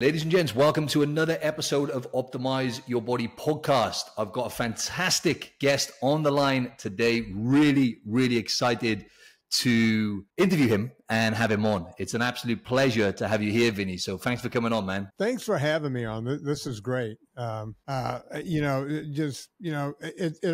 Ladies and gents, welcome to another episode of Optimize Your Body podcast. I've got a fantastic guest on the line today. Really excited to interview him and have him on. It's an absolute pleasure to have you here, Vinny. So thanks for coming on, man. Thanks for having me on. This is great. It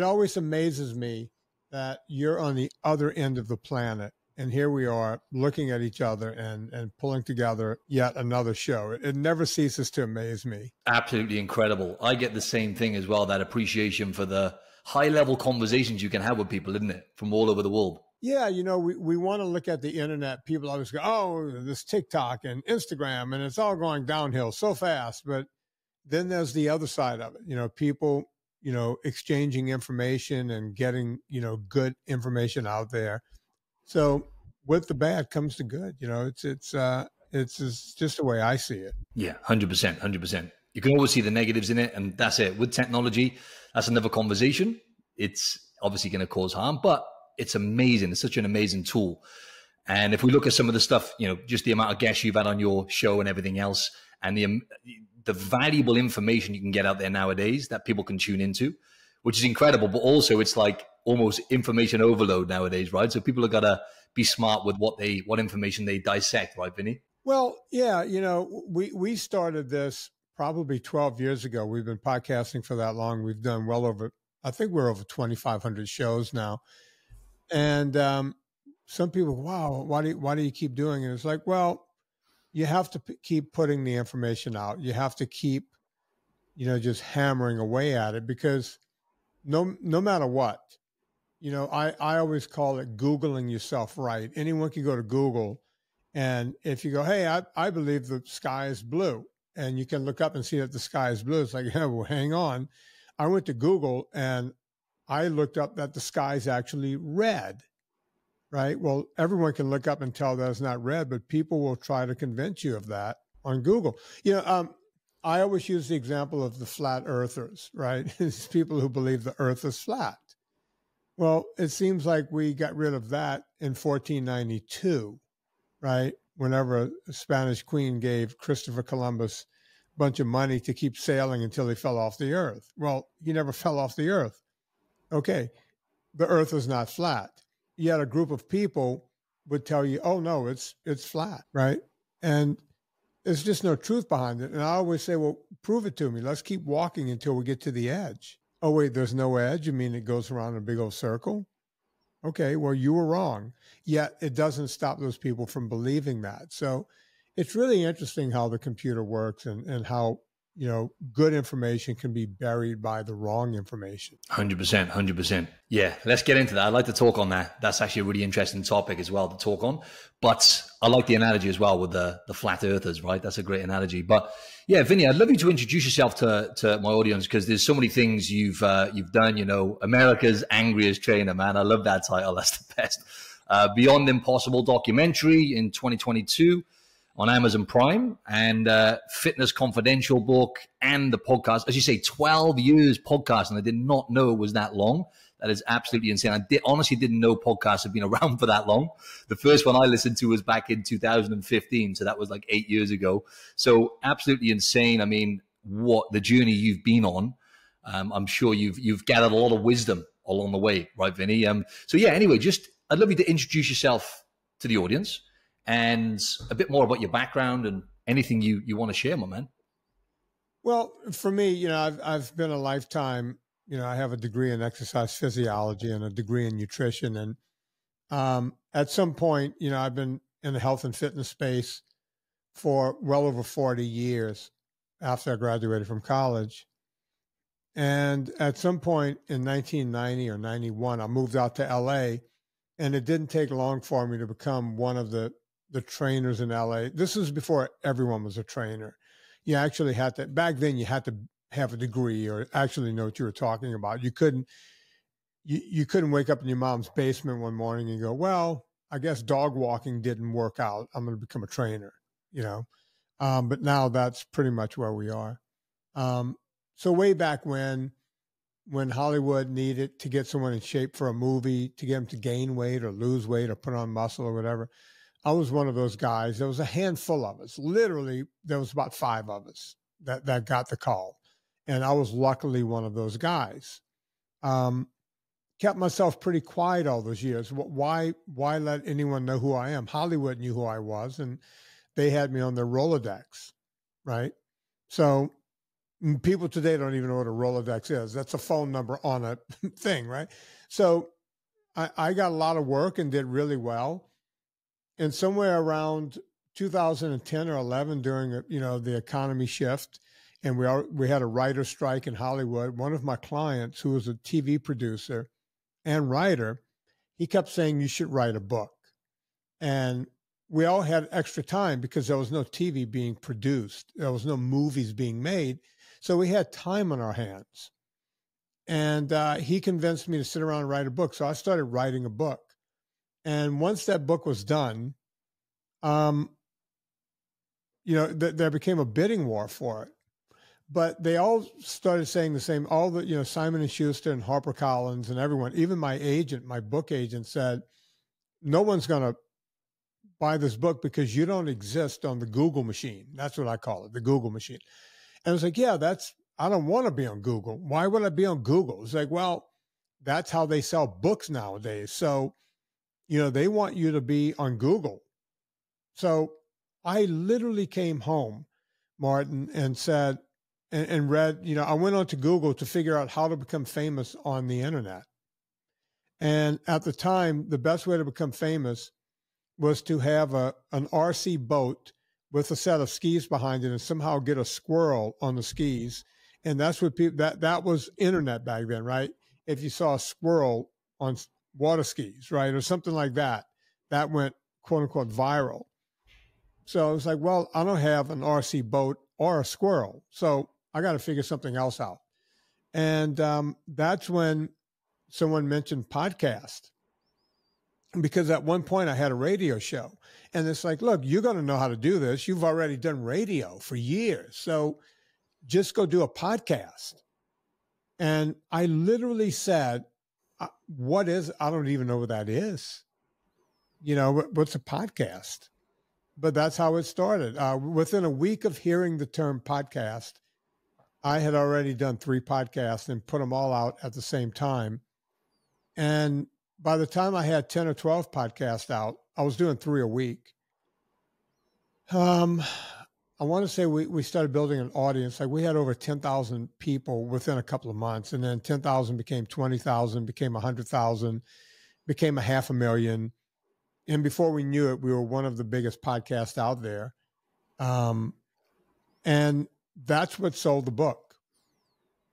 always amazes me that you're on the other end of the planet. And here we are looking at each other and pulling together yet another show. It never ceases to amaze me. Absolutely incredible. I get the same thing as well, that appreciation for the high-level conversations you can have with people, isn't it? From all over the world. Yeah, we want to look at the internet. People always go, oh, this TikTok and Instagram, and it's all going downhill so fast. But then there's the other side of it. People, exchanging information and getting, good information out there. So with the bad comes the good. It's just the way I see it. Yeah, 100%. You can always see the negatives in it, and that's it. With technology, that's another conversation. It's obviously going to cause harm, but it's amazing. It's such an amazing tool. And if we look at some of the stuff, just the amount of guests you've had on your show and everything else, and the valuable information you can get out there nowadays that people can tune into, which is incredible. But also it's like almost information overload nowadays, right? So people have got to be smart with what information they dissect, right, Vinny? Well, yeah, we started this probably 12 years ago. We've been podcasting for that long. We've done I think we're over 2,500 shows now. And some people, wow, why do you keep doing it? It's like, well, you have to keep putting the information out. You have to keep, just hammering away at it, because no matter what, I always call it Googling yourself right. Anyone can go to Google, and if you go, hey, I believe the sky is blue, and you can look up and see that the sky is blue. It's like, yeah, well, hang on. I went to Google and I looked up that the sky is actually red, right? Well, everyone can look up and tell that it's not red, but people will try to convince you of that on Google. I always use the example of the flat earthers, right? It's people who believe the earth is flat. Well, it seems like we got rid of that in 1492, right? Whenever a Spanish queen gave Christopher Columbus a bunch of money to keep sailing until he fell off the earth. Well, he never fell off the earth. Okay, the earth is not flat. Yet a group of people would tell you, oh, no, it's flat, right? And there's just no truth behind it. And I always say, well, prove it to me. Let's keep walking until we get to the edge. Oh, wait, there's no edge? You mean it goes around in a big old circle? Okay, well, you were wrong. Yet it doesn't stop those people from believing that. So it's really interesting how the computer works and how, good information can be buried by the wrong information. 100%. Yeah, let's get into that. I'd like to talk on that. That's actually a really interesting topic as well to talk on. But I like the analogy as well with the flat earthers, right? That's a great analogy. But yeah, Vinny, I'd love you to introduce yourself to my audience, because there's so many things you've done. America's Angriest Trainer, man. I love that title. That's the best. Beyond Impossible documentary in 2022. On Amazon Prime, and Fitness Confidential book, and the podcast. As you say, 12 years podcasting. I did not know it was that long. That is absolutely insane. I honestly didn't know podcasts have been around for that long. The first one I listened to was back in 2015, so that was like 8 years ago. So absolutely insane. I mean, what the journey you've been on. I'm sure you've gathered a lot of wisdom along the way, right, Vinny? So yeah, anyway, I'd love you to introduce yourself to the audience, and a bit more about your background and anything you want to share, my man. Well, for me, I've been a lifetime, I have a degree in exercise physiology and a degree in nutrition. And at some point, I've been in the health and fitness space for well over 40 years after I graduated from college. And at some point in 1990 or 91, I moved out to LA, and it didn't take long for me to become one of the trainers in LA. This was before everyone was a trainer. You actually had to, back then you had to have a degree or actually know what you were talking about. You couldn't wake up in your mom's basement one morning and go, well, I guess dog walking didn't work out, I'm going to become a trainer, but now that's pretty much where we are. So way back when Hollywood needed to get someone in shape for a movie, to get them to gain weight or lose weight or put on muscle or whatever, I was one of those guys. There was a handful of us. Literally, there was about 5 of us that got the call. And I was luckily one of those guys. Kept myself pretty quiet all those years. Why let anyone know who I am? Hollywood knew who I was, and they had me on their Rolodex, right? So people today don't even know what a Rolodex is. That's a phone number on a thing, right? So I got a lot of work and did really well. And somewhere around 2010 or 11, during the economy shift, and we had a writer's strike in Hollywood, one of my clients, who was a TV producer and writer, he kept saying, you should write a book. And we all had extra time because there was no TV being produced. There was no movies being made. So we had time on our hands. And he convinced me to sit around and write a book. So I started writing a book. And once that book was done, there became a bidding war for it. But they all started saying the same. All the, Simon and Schuster and HarperCollins and everyone, even my agent, my book agent, said, no one's going to buy this book because you don't exist on the Google machine. That's what I call it, the Google machine. And I was like, yeah, I don't want to be on Google. Why would I be on Google? It's like, well, that's how they sell books nowadays. So, they want you to be on Google. So I literally came home, Martin, and said, and read, I went on to Google to figure out how to become famous on the internet. And at the time, the best way to become famous was to have an RC boat with a set of skis behind it and somehow get a squirrel on the skis. And that's what that was internet back then, right? If you saw a squirrel on water skis, right? Or something like that, that went quote unquote viral. So I was like, well, I don't have an RC boat or a squirrel. So I got to figure something else out. And that's when someone mentioned podcast. Because at one point I had a radio show. And it's like, look, you're going to know how to do this. You've already done radio for years. So just go do a podcast. And I literally said, I don't even know what that is. What's a podcast? But that's how it started. Within a week of hearing the term podcast, I had already done 3 podcasts and put them all out at the same time. And by the time I had 10 or 12 podcasts out, I was doing 3 a week. I want to say we started building an audience. Like we had over 10,000 people within a couple of months. And then 10,000 became 20,000, became 100,000, became 500,000. And before we knew it, we were one of the biggest podcasts out there. And that's what sold the book.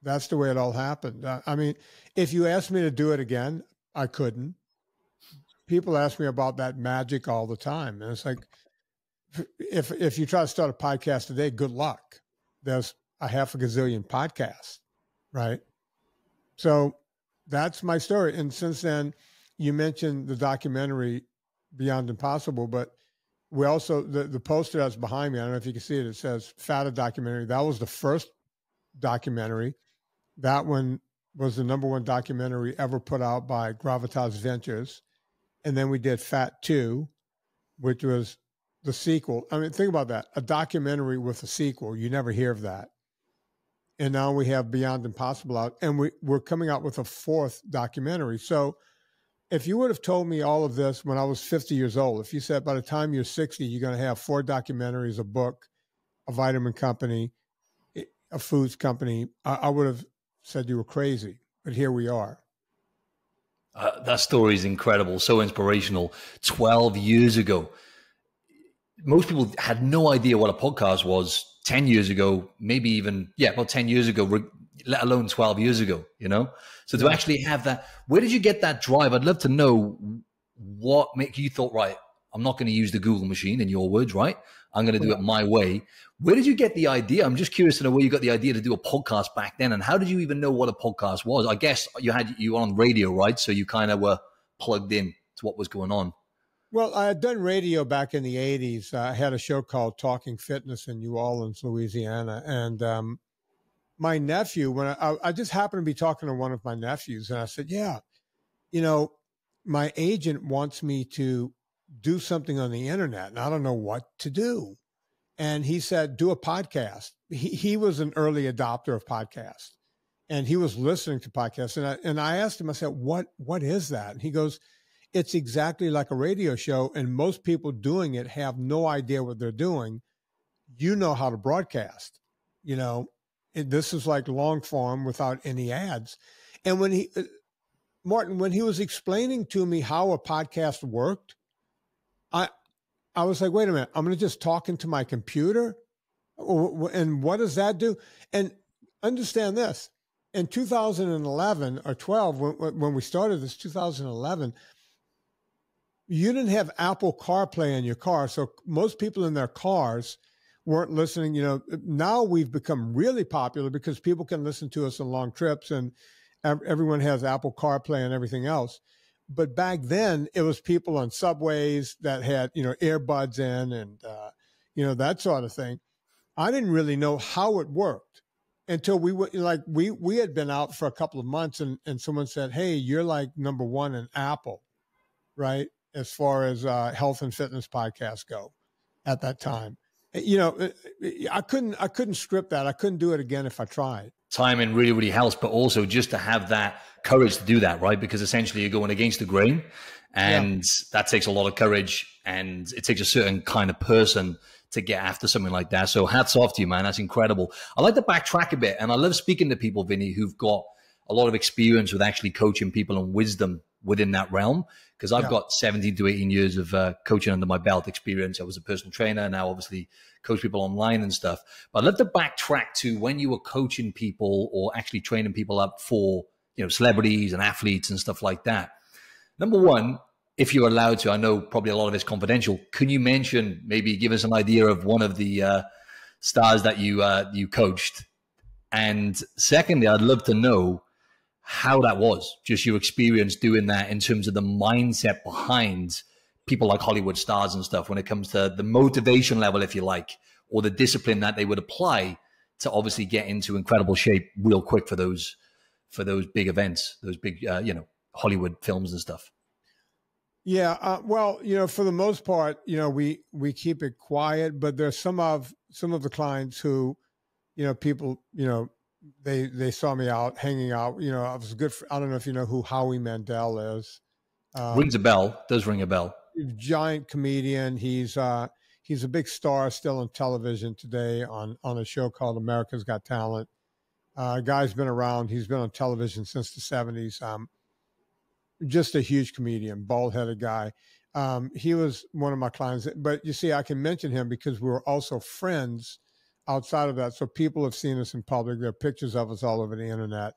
That's the way it all happened. I mean, if you asked me to do it again, I couldn't. People ask me about that magic all the time. And it's like, if you try to start a podcast today, good luck. There's a 500 gazillion podcasts, right? So that's my story. And since then, you mentioned the documentary Beyond Impossible, but we also, the poster that's behind me, I don't know if you can see it, it says Fatter Documentary. That was the first documentary. That one was the #1 documentary ever put out by Gravitas Ventures. And then we did Fat 2, which was the sequel. I mean, think about that. A documentary with a sequel. You never hear of that. And now we have Beyond Impossible out, and we're coming out with a 4th documentary. So if you would have told me all of this when I was 50 years old, if you said by the time you're 60, you're going to have 4 documentaries, a book, a vitamin company, a foods company, I would have said you were crazy. But here we are. That story is incredible, so inspirational. 12 years ago, most people had no idea what a podcast was 10 years ago, maybe even, about 10 years ago, let alone 12 years ago, So to actually have that, where did you get that drive? I'd love to know what made you thought, right, I'm not going to use the Google machine, in your words, right? I'm going to do it my way. Where did you get the idea? I'm just curious to know where you got the idea to do a podcast back then. And how did you even know what a podcast was? I guess you were on radio, right? So you kind of were plugged in to what was going on. Well, I had done radio back in the 80s. I had a show called Talking Fitness in New Orleans, Louisiana. And my nephew, when I just happened to be talking to one of my nephews, and I said, my agent wants me to do something on the internet and I don't know what to do. And he said, do a podcast. He was an early adopter of podcasts and he was listening to podcasts. And I asked him, I said, what is that? And he goes, it's exactly like a radio show. And most people doing it have no idea what they're doing. You know how to broadcast, you know, this is like long form without any ads. And when Martin, when he was explaining to me how a podcast worked, I was like, wait a minute, I'm going to just talk into my computer? And what does that do? And understand this, in 2011 or 12, when we started this, 2011, you didn't have Apple CarPlay in your car. So most people in their cars weren't listening. You know, now we've become really popular because people can listen to us on long trips and everyone has Apple CarPlay and everything else. But back then it was people on subways that had, you know, earbuds in and, you know, that sort of thing. I didn't really know how it worked until we had been out for a couple of months and someone said, hey, you're like number one in Apple, right? As far as health and fitness podcasts go at that time. You know, I couldn't script that. I couldn't do it again if I tried. Timing really, really helps, but also just to have that courage to do that, right? Because essentially you're going against the grain and that takes a lot of courage and it takes a certain kind of person to get after something like that. So hats off to you, man. That's incredible. I like to backtrack a bit and I love speaking to people, Vinny, who've got a lot of experience with actually coaching people and wisdom within that realm. Because I've got 17 to 18 years of coaching under my belt experience. I was a personal trainer, now obviously coach people online and stuff. But I'd love to backtrack to when you were coaching people or actually training people up for, you know, celebrities and athletes and stuff like that. Number one, if you're allowed to, I know probably a lot of it's confidential. Can you mention, maybe give us an idea of one of the stars that you coached? And secondly, I'd love to know how that was, just your experience doing that in terms of the mindset behind people like Hollywood stars and stuff when it comes to the motivation level, if you like, or the discipline that they would apply to obviously get into incredible shape real quick for those big events, those big, you know, Hollywood films and stuff. Yeah. Well, you know, for the most part, you know, we keep it quiet, but there's some of the clients who, you know, people, you know, they saw me out hanging out. You know, I was good for, I don't know if you know who Howie Mandel is. Rings a bell. Does ring a bell. Giant comedian. He's a big star still on television today on a show called America's Got Talent. Guy's been around. He's been on television since the 70s. Just a huge comedian, bald-headed guy. He was one of my clients. But you see, I can mention him because we were also friends outside of that. So people have seen us in public. There are pictures of us all over the internet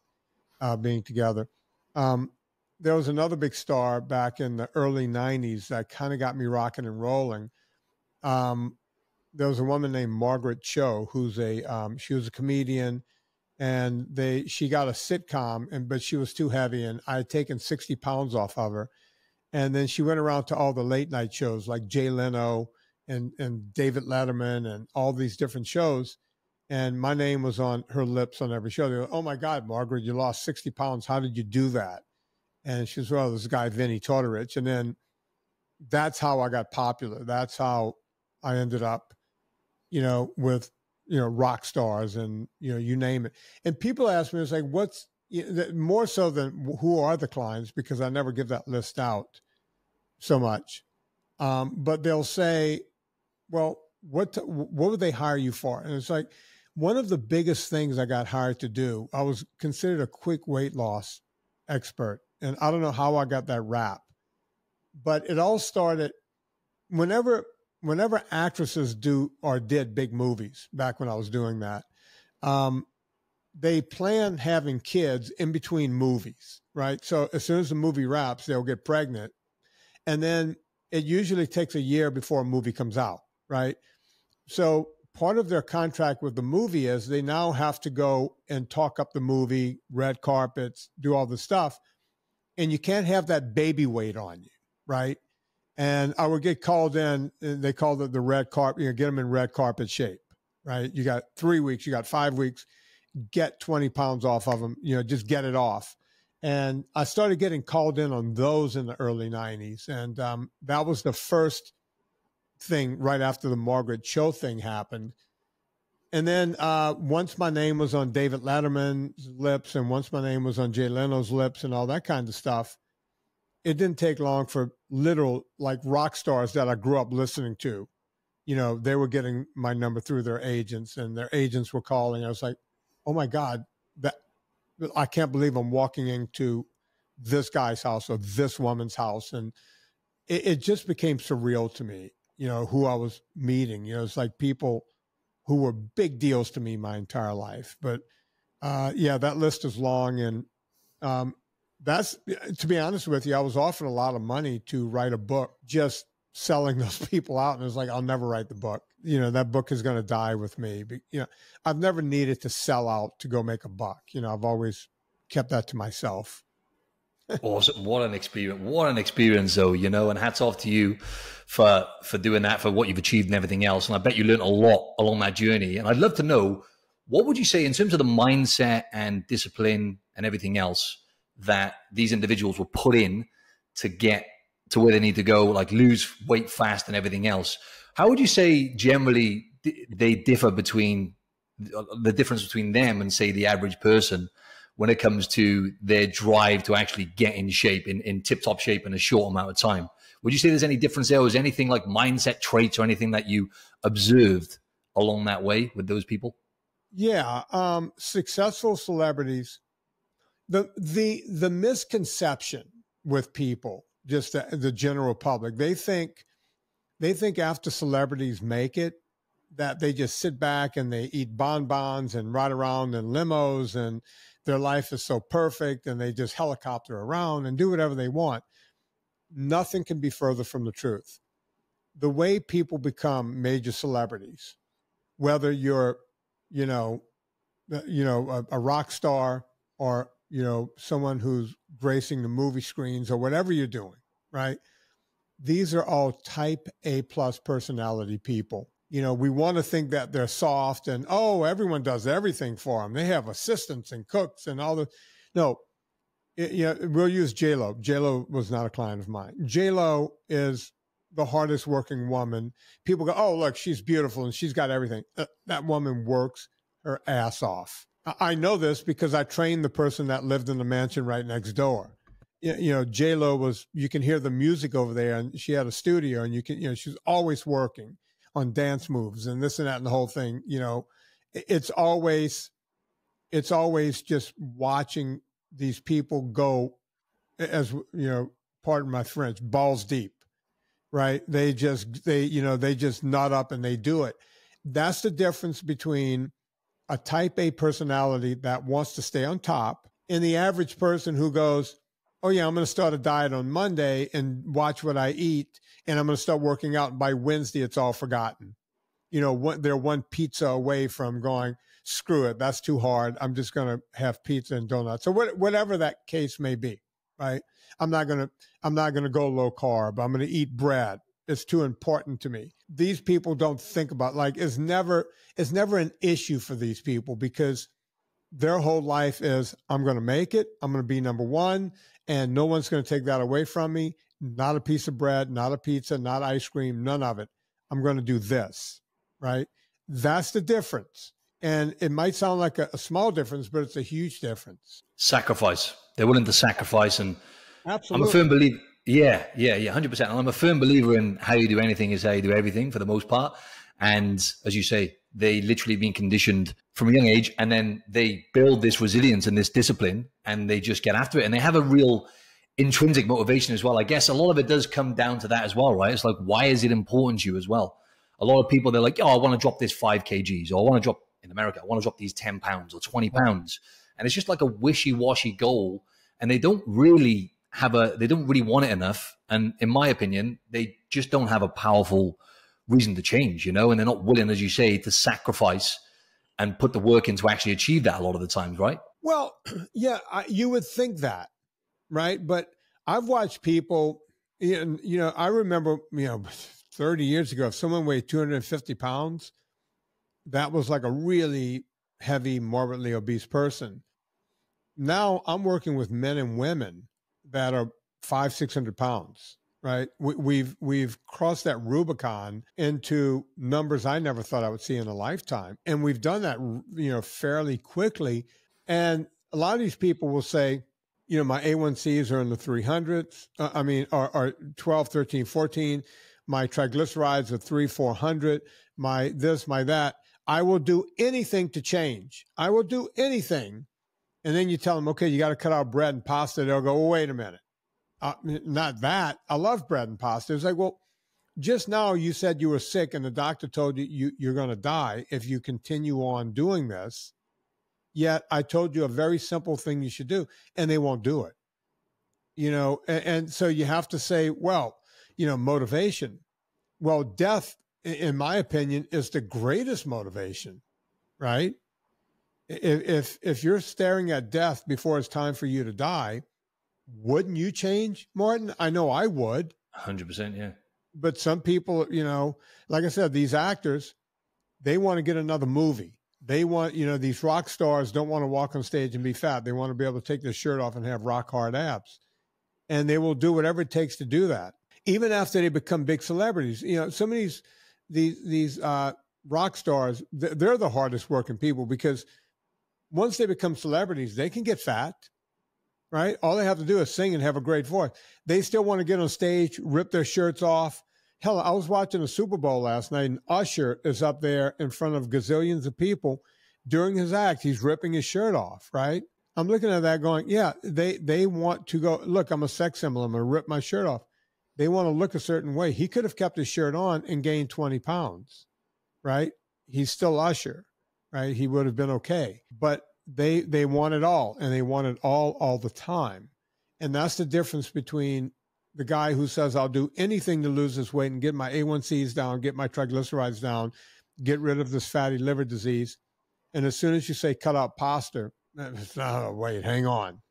being together. There was another big star back in the early 90s that kind of got me rocking and rolling. There was a woman named Margaret Cho, who's she was a comedian, and she got a sitcom, but she was too heavy, and I had taken 60 pounds off of her. And then she went around to all the late night shows like Jay Leno and David Letterman and all these different shows. And my name was on her lips on every show. They go, oh my God, Margaret, you lost 60 pounds. How did you do that? And she was, well, this guy, Vinnie Tortorich. And then that's how I got popular. That's how I ended up, you know, with, you know, rock stars and, you know, you name it. And people ask me, it's like, what's more so than who are the clients? Because I never give that list out so much. But they'll say, well, what would they hire you for? And it's like, one of the biggest things I got hired to do, I was considered a quick weight loss expert. And I don't know how I got that rap, but it all started whenever actresses do or did big movies back when I was doing that, they plan having kids in between movies, right? So as soon as the movie wraps, they'll get pregnant. And then it usually takes a year before a movie comes out, right? So part of their contract with the movie is they now have to go and talk up the movie, red carpets, do all the stuff. And you can't have that baby weight on you, right? And I would get called in, and they called it the red carpet, you know, get them in red carpet shape, right? You got 3 weeks, you got 5 weeks, get 20 pounds off of them, you know, just get it off. And I started getting called in on those in the early 90s. And that was the first thing right after the Margaret Cho thing happened. And then once my name was on David Letterman's lips, and once my name was on Jay Leno's lips and all that kind of stuff, it didn't take long for literal, like, rock stars that I grew up listening to. You know, they were getting my number through their agents, and their agents were calling. I was like, oh my God, I can't believe I'm walking into this guy's house or this woman's house. And it just became surreal to me, you know, who I was meeting. You know, it's like people who were big deals to me my entire life. But yeah, that list is long. And that's, to be honest with you, I was offered a lot of money to write a book just selling those people out. And it was like, I'll never write the book. You know, that book is going to die with me. But, you know, I've never needed to sell out to go make a buck. You know, I've always kept that to myself. Awesome. What an experience. What an experience, though, you know, and hats off to you for doing that, for what you've achieved and everything else. And I bet you learned a lot along that journey. And I'd love to know, what would you say in terms of the mindset and discipline and everything else that these individuals were put in to get to where they need to go, like lose weight fast and everything else? How would you say generally they differ between the difference between them and, say, the average person when it comes to their drive to actually get in shape, in tip-top shape in a short amount of time? Would you say there's any difference there? Was anything like mindset traits or anything that you observed along that way with those people? Yeah. Successful celebrities, the misconception with people, just the general public, they think after celebrities make it, that they just sit back and they eat bonbons and ride around in limos and their life is so perfect and they just helicopter around and do whatever they want. Nothing can be further from the truth. The way people become major celebrities, whether you're, a rock star or, someone who's gracing the movie screens or whatever you're doing, right? These are all type A+ personality people. You know, we want to think that they're soft and, oh, everyone does everything for them. They have assistants and cooks and all the, no, we'll use J-Lo. J-Lo was not a client of mine. J-Lo is the hardest working woman. People go, oh, look, she's beautiful and she's got everything. That woman works her ass off. I know this because I trained the person that lived in the mansion right next door. J-Lo was, you can hear the music over there, and she had a studio, and she was always working on dance moves and this and that and the whole thing. It's always just watching these people go, as pardon my French, balls deep, right? They just nut up and they do it. That's the difference between a type A personality that wants to stay on top and the average person who goes, oh yeah, I'm going to start a diet on Monday and watch what I eat, and I'm going to start working out, and by Wednesday it's all forgotten. They're one pizza away from going, screw it, that's too hard. I'm just going to have pizza and donuts. So whatever that case may be, right? I'm not going to go low carb. I'm going to eat bread. It's too important to me. These people don't think about, it's never an issue for these people, because their whole life is, I'm going to make it. I'm going to be number one, and no one's going to take that away from me. Not a piece of bread, not a pizza, not ice cream, none of it. I'm going to do this, right? That's the difference. And it might sound like a small difference, but it's a huge difference. Sacrifice. They're willing to sacrifice. And absolutely. I'm a firm believer. Yeah, 100%. And I'm a firm believer in how you do anything is how you do everything, for the most part. And as you say, they literally been conditioned from a young age, and then they build this resilience and this discipline, and they just get after it. And they have a real intrinsic motivation as well. I guess a lot of it does come down to that as well, right? It's like, why is it important to you as well? A lot of people, they're like, oh, I want to drop this 5 kgs, or I want to drop, in America, I want to drop these 10 pounds or 20 pounds. And it's just like a wishy-washy goal. And they don't really want it enough. And in my opinion, they just don't have a powerful reason to change, and they're not willing, as you say, to sacrifice and put the work in to actually achieve that a lot of the times, right? Well, yeah, you would think that, right? But I've watched people, I remember, 30 years ago, if someone weighed 250 pounds, that was like a really heavy, morbidly obese person. now I'm working with men and women that are 500-600 pounds, right? We've crossed that Rubicon into numbers I never thought I would see in a lifetime. And we've done that, fairly quickly. And a lot of these people will say, my A1Cs are in the 300s. Are 12, 13, 14. My triglycerides are 300-400. My this, my that. I will do anything to change. I will do anything. And then you tell them, okay, you got to cut out bread and pasta. They'll go, well, wait a minute. Not that. I love bread and pasta. It's like, well, just now you said you were sick and the doctor told you're going to die if you continue on doing this. Yet I told you a very simple thing you should do, and they won't do it. And so you have to say, well, motivation. Well, death, in my opinion, is the greatest motivation, right? If you're staring at death before it's time for you to die, wouldn't you change, Martin? I know I would. 100%, yeah. But some people, like I said, these actors, they want to get another movie. They want, these rock stars don't want to walk on stage and be fat. They want to be able to take their shirt off and have rock hard abs. And they will do whatever it takes to do that. Even after they become big celebrities, some of these rock stars, they're the hardest working people, because once they become celebrities, they can get fat, right? All they have to do is sing and have a great voice. They still want to get on stage, rip their shirts off. Hell, I was watching a Super Bowl last night, and Usher is up there in front of gazillions of people. During his act, he's ripping his shirt off, right? I'm looking at that going, yeah, they want to go, look, I'm a sex symbol. I'm going to rip my shirt off. They want to look a certain way. He could have kept his shirt on and gained 20 pounds, right? He's still Usher, right? He would have been okay. But they want it all, and they want it all the time. And that's the difference between the guy who says, I'll do anything to lose this weight and get my A1Cs down, get my triglycerides down, get rid of this fatty liver disease. And as soon as you say cut out pasta, oh, wait, hang on.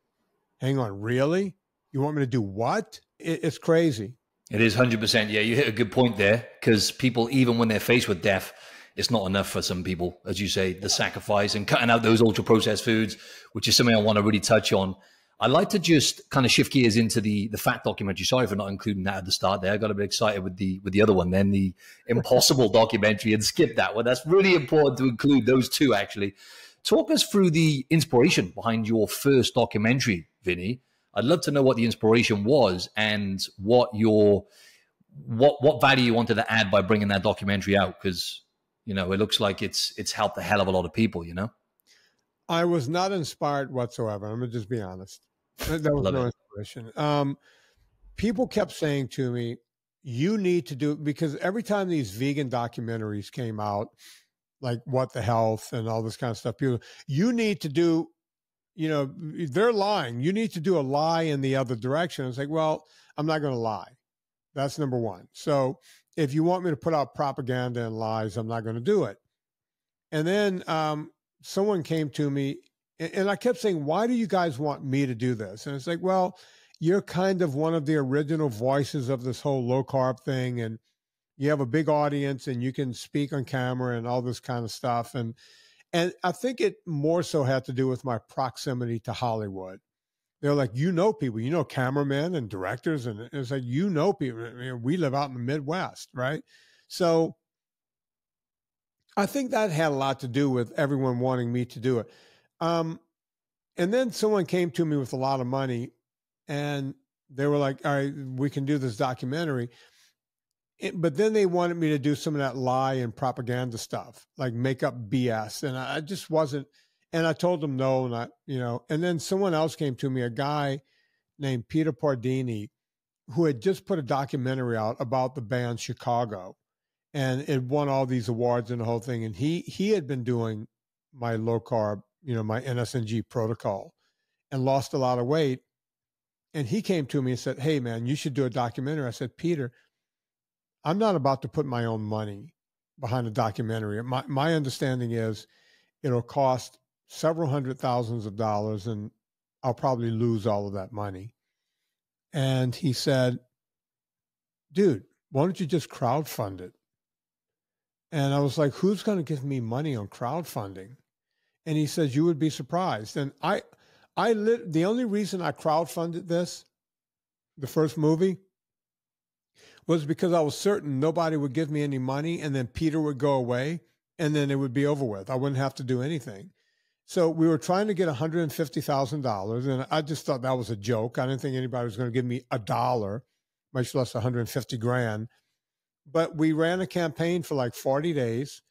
Really? You want me to do what? It's crazy. It is 100%. Yeah, you hit a good point there, because people, even when they're faced with death, it's not enough for some people, as you say, the sacrifice and cutting out those ultra processed foods, which is something I want to really touch on. I'd like to just kind of shift gears into the fat documentary. Sorry for not including that at the start there. I got a bit excited with the other one, then the Impossible documentary, and skip that one. That's really important to include those two, actually. Talk us through the inspiration behind your first documentary, Vinny. I'd love to know what the inspiration was and what value you wanted to add by bringing that documentary out, because it looks like it's helped a hell of a lot of people, I was not inspired whatsoever. I'm going to just be honest. That was no inspiration. People kept saying to me, you need to do, because every time these vegan documentaries came out, like What the Health and all this kind of stuff, people, you need to do, they're lying. You need to do a lie in the other direction. It's like, well, I'm not going to lie. That's number one. So if you want me to put out propaganda and lies, I'm not going to do it. And then someone came to me, and I kept saying, why do you guys want me to do this? And it's like, well, you're kind of one of the original voices of this whole low carb thing, and you have a big audience, and you can speak on camera and all this kind of stuff. And I think it more so had to do with my proximity to Hollywood. They're like, people, cameramen and directors, and it's like, people. I mean, we live out in the Midwest, right? So I think that had a lot to do with everyone wanting me to do it. And then someone came to me with a lot of money, and they were like, all right, we can do this documentary. But then they wanted me to do some of that lie and propaganda stuff, like make up BS. And I just wasn't, and I told them no, and then someone else came to me, a guy named Peter Pardini, who had just put a documentary out about the band Chicago. And it won all these awards and the whole thing. And he had been doing my low carb, my NSNG protocol, and lost a lot of weight. And he came to me and said, hey, man, you should do a documentary. I said, Peter, I'm not about to put my own money behind a documentary. My understanding is it'll cost several $100,000s, and I'll probably lose all of that money. And he said, dude, why don't you just crowdfund it? And I was like, who's going to give me money on crowdfunding? And he says, you would be surprised. And The only reason I crowdfunded this, the first movie, was because I was certain nobody would give me any money, and then Peter would go away, and then it would be over with. I wouldn't have to do anything. So we were trying to get $150,000, and I just thought that was a joke. I didn't think anybody was going to give me $1, much less 150 grand. But we ran a campaign for like 40 days,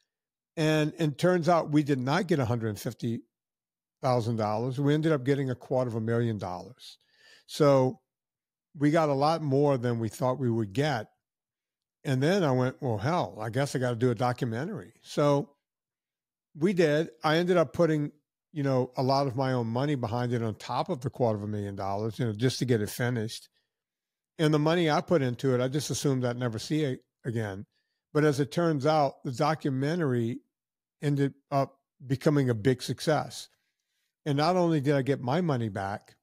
and it turns out we did not get $150,000. We ended up getting $250,000. So we got a lot more than we thought we would get. And then I went, well, hell, I guess I got to do a documentary. So we did. I ended up putting, a lot of my own money behind it on top of the $250,000, just to get it finished. And the money I put into it, I just assumed I'd never see it again. But as it turns out, the documentary ended up becoming a big success. And not only did I get my money back,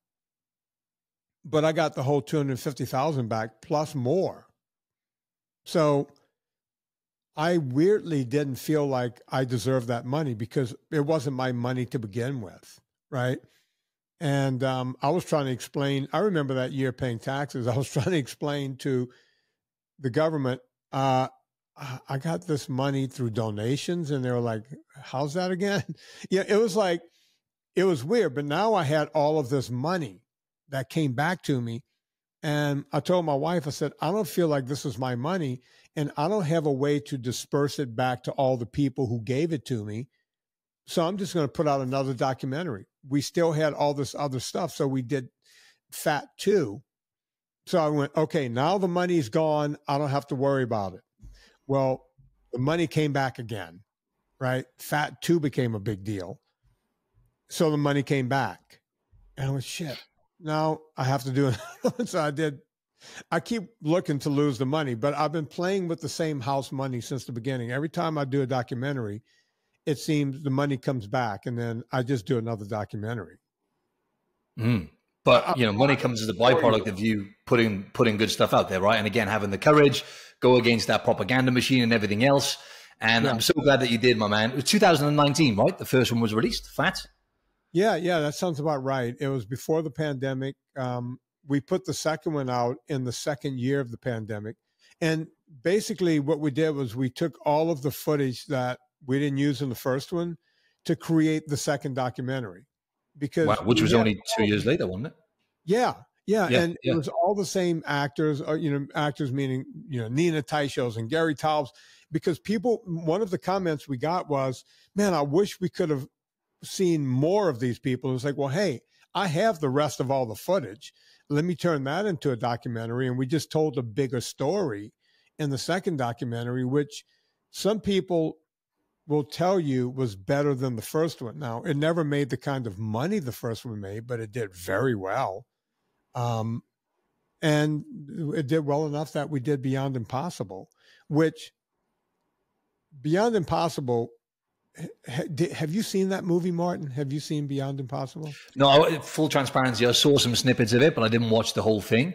but I got the whole $250,000 back plus more. So I weirdly didn't feel like I deserved that money because it wasn't my money to begin with, right? And I was trying to explain, I remember that year paying taxes, I was trying to explain to the government, I got this money through donations, and they were like, how's that again? Yeah, it was weird, but now I had all of this money that came back to me. And I told my wife, I said, I don't feel like this is my money, and I don't have a way to disperse it back to all the people who gave it to me. So I'm just going to put out another documentary. We still had all this other stuff. So we did Fat 2. So I went, okay, now the money's gone. I don't have to worry about it. Well, the money came back again, right? Fat 2 became a big deal. So the money came back. And I went, shit, now I have to do it. So I did. I keep looking to lose the money, but I've been playing with the same house money since the beginning. Every time I do a documentary, it seems the money comes back, and then I just do another documentary. But money comes as a byproduct of you putting good stuff out there, right? And again, having the courage, go against that propaganda machine and everything else. And I'm so glad that you did, my man. It was 2019, right? The first one was released, Fat. Yeah, that sounds about right. It was before the pandemic. We put the second one out in the second year of the pandemic. And basically what we did was we took all of the footage that we didn't use in the first one to create the second documentary. Because which was only 2 years later, wasn't it? Yeah. And it was all the same actors, actors meaning, Nina Teicholz and Gary Taubes, because one of the comments we got was, man, I wish we could have seen more of these people. It's like, well, hey, I have the rest of all the footage. Let me turn that into a documentary. And we just told a bigger story in the second documentary, which some people will tell you was better than the first one. Now, it never made the kind of money the first one made, but it did very well. And it did well enough that we did Beyond Impossible, which Beyond Impossible, have you seen that movie, Martin? Have you seen Beyond Impossible? No, full transparency, I saw some snippets of it, but I didn't watch the whole thing.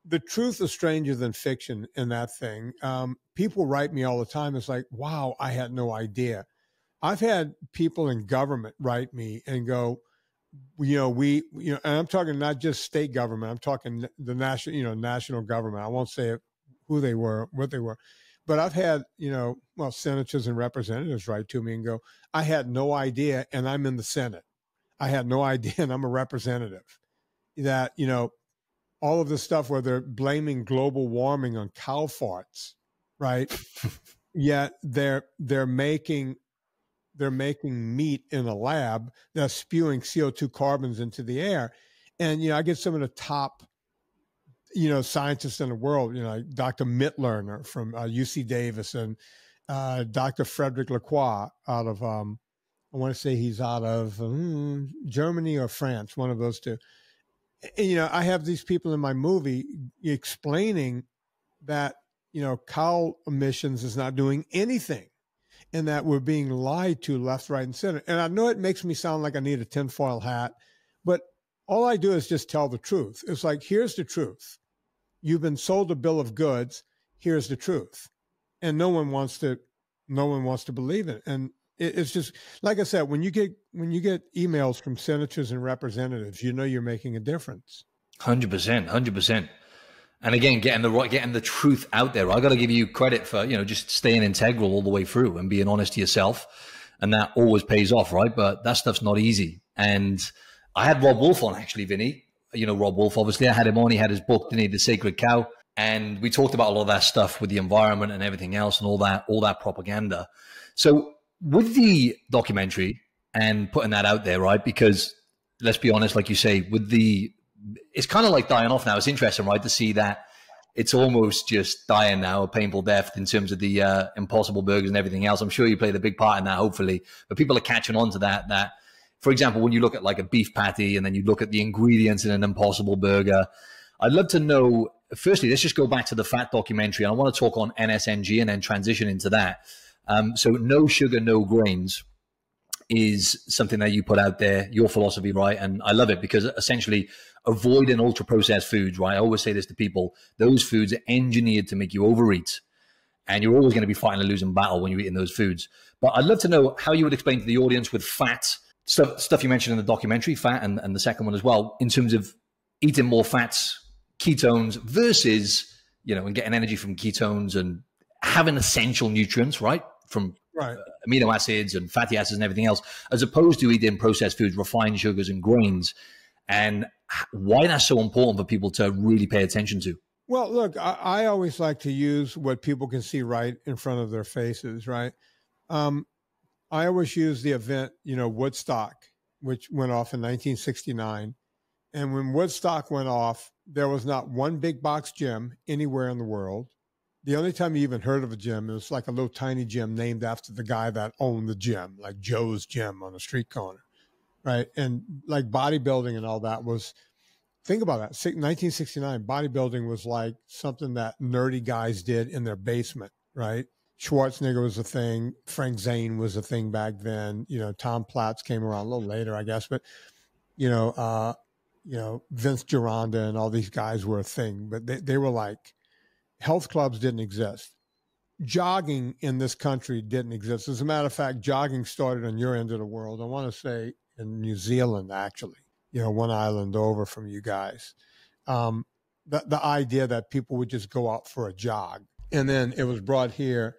The truth is stranger than fiction in that thing. People write me all the time. It's like, wow, I had no idea. I've had people in government write me and go, and I'm talking not just state government. I'm talking the national government. I won't say who they were, what they were, but I've had, senators and representatives write to me and go, I had no idea, and I'm in the Senate. I had no idea, and I'm a representative. That, all of this stuff where they're blaming global warming on cow farts, right? Yet they're making meat in a lab that's spewing CO2 carbons into the air. And, I get some of the top, scientists in the world, like Dr. Mittlerner from UC Davis and Dr. Frederick Lacroix out of, I want to say he's out of Germany or France, one of those two. And, I have these people in my movie explaining that, cow emissions is not doing anything, and that we're being lied to left, right, and center. And I know it makes me sound like I need a tinfoil hat, but all I do is just tell the truth. It's like, here's the truth. You've been sold a bill of goods. Here's the truth. And no one wants to believe it. And It's just, like I said, when you get emails from senators and representatives, you know you're making a difference. 100%, 100%. And again, getting the truth out there. I got to give you credit for, just staying integral all the way through and being honest to yourself. And that always pays off, right? But that stuff's not easy. And I had Rob Wolf on, actually, Vinny. Rob Wolf, obviously. I had him on. He had his book, didn't he? The Sacred Cow. And we talked about a lot of that stuff with the environment and everything else and all that propaganda. So with the documentary and putting that out there, right? Because let's be honest, like you say, it's kind of like dying off now. It's interesting, right, to see that it's almost just dying now, a painful death in terms of the Impossible Burgers and everything else. I'm sure you played a big part in that, hopefully. But people are catching on to that, for example, when you look at like a beef patty and then you look at the ingredients in an Impossible Burger, I'd love to know, firstly, let's just go back to the fat documentary. And I want to talk on NSNG and then transition into that. So no sugar, no grains is something that you put out there, your philosophy, right? And I love it because essentially avoiding ultra processed foods, right? I always say this to people, those foods are engineered to make you overeat. And you're always going to be fighting a losing battle when you're eating those foods. But I'd love to know how you would explain to the audience with fat, stuff you mentioned in the documentary, fat, and the second one as well, in terms of eating more fats, ketones versus, and getting energy from ketones and having essential nutrients, right? From amino acids and fatty acids and everything else, as opposed to eating processed foods, refined sugars and grains, and why that's so important for people to really pay attention to. Well, look, I always like to use what people can see right in front of their faces, right? I always use the event, Woodstock, which went off in 1969. And when Woodstock went off, there was not one big box gym anywhere in the world. The only time you even heard of a gym, it was like a little tiny gym named after the guy that owned the gym, like Joe's Gym on a street corner, right? And like bodybuilding and all that was, think about that, 1969, bodybuilding was like something that nerdy guys did in their basement, right? Schwarzenegger was a thing. Frank Zane was a thing back then. Tom Platz came around a little later, I guess, but, Vince Gironda and all these guys were a thing, but they were like, health clubs didn't exist. Jogging in this country didn't exist. As a matter of fact, jogging started on your end of the world. I want to say in New Zealand, actually, one island over from you guys. The idea that people would just go out for a jog. And then it was brought here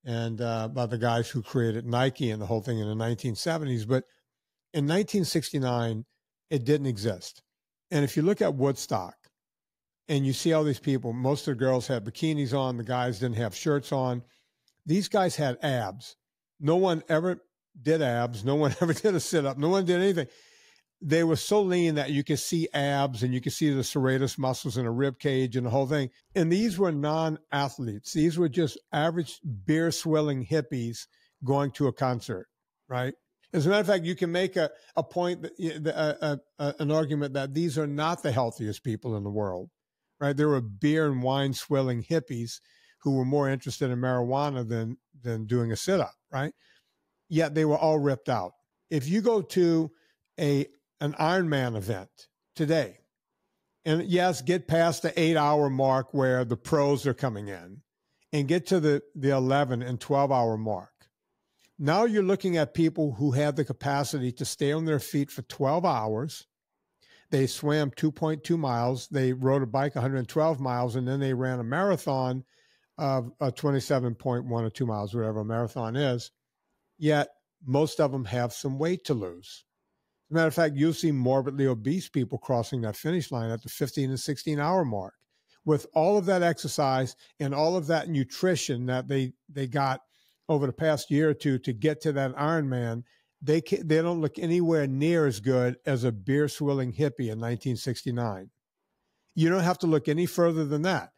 and by the guys who created Nike and the whole thing in the 1970s. But in 1969, it didn't exist. And if you look at Woodstock, and you see all these people, most of the girls had bikinis on, the guys didn't have shirts on. These guys had abs. No one ever did abs. No one ever did a sit-up. No one did anything. They were so lean that you could see abs and you could see the serratus muscles in a rib cage and the whole thing. And these were non-athletes. These were just average beer-swilling hippies going to a concert, right? As a matter of fact, you can make a point, an argument that these are not the healthiest people in the world. Right, there were beer and wine swilling hippies who were more interested in marijuana than doing a sit-up, right? Yet they were all ripped out. If you go to an Ironman event today, and yes, get past the 8-hour mark where the pros are coming in, and get to the 11 and 12-hour mark, now you're looking at people who have the capacity to stay on their feet for 12 hours. They swam 2.2 miles. They rode a bike 112 miles, and then they ran a marathon of 27.1 or 2 miles, whatever a marathon is. Yet most of them have some weight to lose. As a matter of fact, you'll see morbidly obese people crossing that finish line at the 15 and 16-hour mark. With all of that exercise and all of that nutrition that they got over the past year or two to get to that Ironman, they don't look anywhere near as good as a beer-swilling hippie in 1969. You don't have to look any further than that.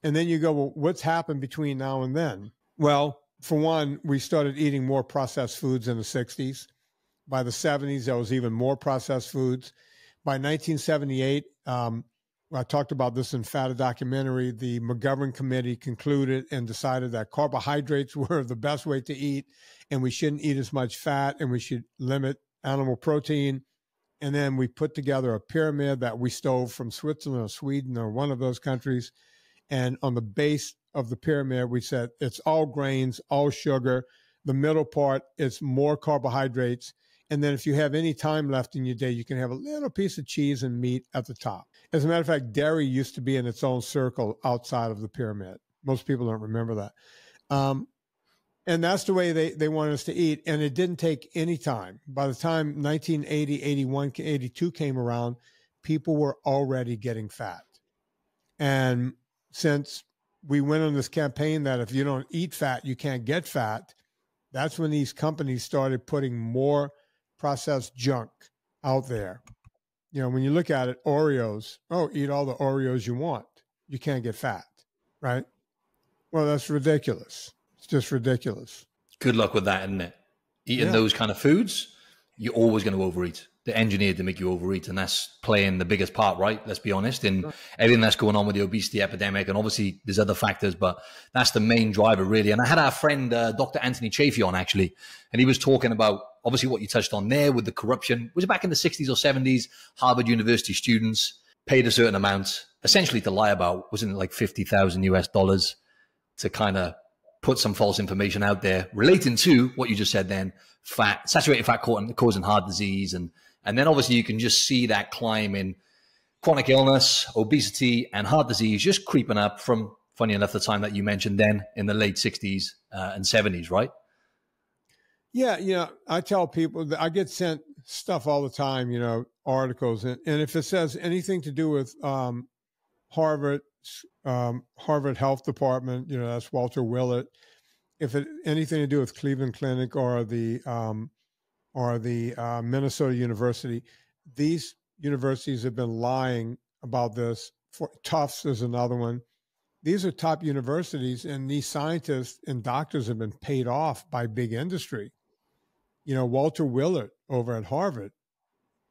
And then you go, well, what's happened between now and then? Well, for one, we started eating more processed foods in the 60s. By the 70s, there was even more processed foods. By 1978, I talked about this in Fat, a documentary, the McGovern Committee concluded and decided that carbohydrates were the best way to eat, and we shouldn't eat as much fat, and we should limit animal protein. And then we put together a pyramid that we stole from Switzerland or Sweden or one of those countries. And on the base of the pyramid, we said it's all grains, all sugar, The middle part is more carbohydrates. And then if you have any time left in your day, you can have a little piece of cheese and meat at the top. As a matter of fact, dairy used to be in its own circle outside of the pyramid. Most people don't remember that. And that's the way they wanted us to eat. And it didn't take any time. By the time 1980, 81, 82 came around, people were already getting fat. And since we went on this campaign that if you don't eat fat, you can't get fat, that's when these companies started putting more processed junk out there. You know, when you look at it, Oreos, oh, eat all the Oreos you want. You can't get fat, right? Well, that's ridiculous. It's just ridiculous. Good luck with that, isn't it? Eating those kind of foods, you're always going to overeat. They're engineered to make you overeat, and that's playing the biggest part, right? Let's be honest, in everything that's going on with the obesity epidemic. And obviously there's other factors, but that's the main driver, really. And I had our friend, Dr. Anthony Chafee on, actually, and he was talking about, obviously, what you touched on there with the corruption. Was it back in the 60s or 70s? Harvard University students paid a certain amount, essentially to lie about, wasn't it like $50,000 to kind of put some false information out there relating to what you just said then, fat, saturated fat causing heart disease. And then obviously you can just see that climb in chronic illness, obesity, and heart disease just creeping up from, funny enough, the time that you mentioned then in the late 60s and 70s, right? Yeah, you know, I tell people that I get sent stuff all the time, you know, articles. And if it says anything to do with Harvard Health Department, you know, that's Walter Willett. If it anything to do with Cleveland Clinic or the Minnesota University, these universities have been lying about this. Tufts is another one. These are top universities, and these scientists and doctors have been paid off by big industry. You know, Walter Willett over at Harvard,